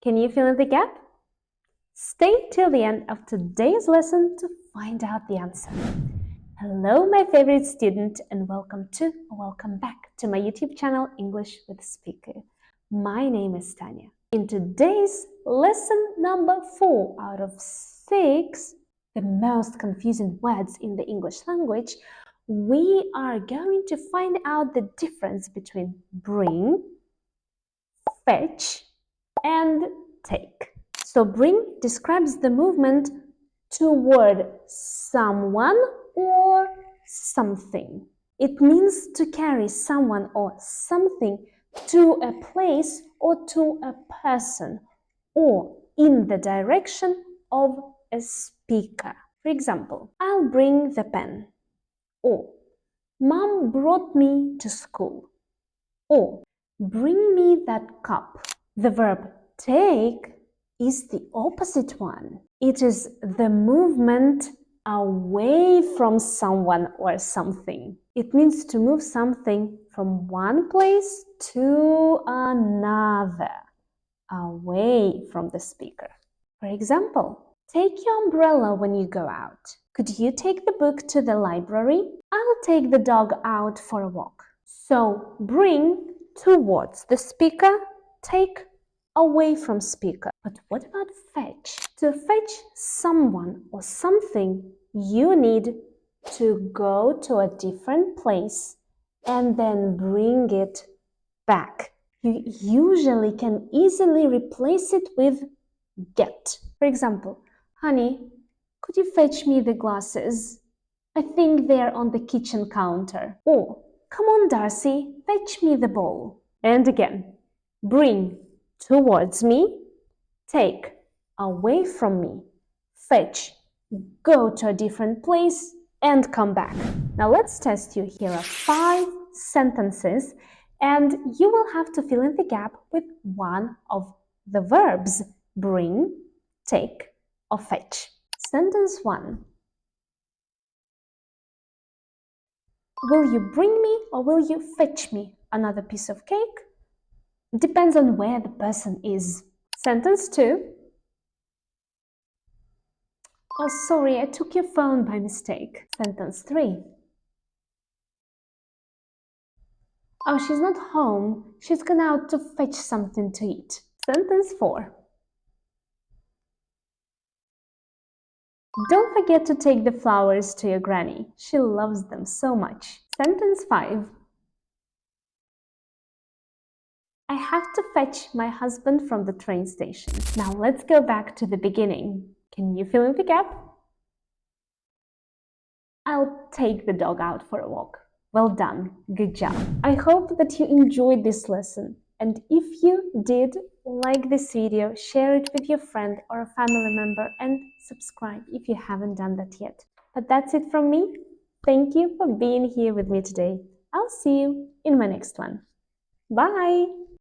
Can you fill in the gap? Stay till the end of today's lesson to find out the answer. Hello, my favorite student, and welcome back to my YouTube channel, English with Speaker. My name is Tanya. In today's lesson number 4 out of 6, the most confusing words in the English language, we are going to find out the difference between bring, fetch, and take. So bring describes the movement toward someone or something. It means to carry someone or something to a place or to a person or in the direction of a speaker. For example, I'll bring the pen, or Mom brought me to school, or bring me that cup. The verb take is the opposite one. It is the movement away from someone or something. It means to move something from one place to another, away from the speaker. For example, take your umbrella when you go out. Could you take the book to the library? I'll take the dog out for a walk. So bring towards the speaker, take away from speaker. But what about fetch? To fetch someone or something, you need to go to a different place and then bring it back. You usually can easily replace it with get. For example, honey, could you fetch me the glasses? I think they're on the kitchen counter. Or, come on, Darcy, fetch me the bowl. And again, bring towards me, take away from me, fetch, go to a different place, and come back. Now let's test you. Here are 5 sentences, and you will have to fill in the gap with one of the verbs: bring, take, or fetch. Sentence 1. Will you bring me or will you fetch me another piece of cake? Depends on where the person is. Sentence 2. Oh, sorry, I took your phone by mistake. Sentence 3. Oh, she's not home. She's gone out to fetch something to eat. Sentence 4. Don't forget to take the flowers to your granny. She loves them so much. Sentence 5. I have to fetch my husband from the train station. Now let's go back to the beginning. Can you fill in the gap? I'll take the dog out for a walk. Well done. Good job. I hope that you enjoyed this lesson. And if you did, like this video, share it with your friend or a family member, and subscribe if you haven't done that yet. But that's it from me. Thank you for being here with me today. I'll see you in my next one. Bye!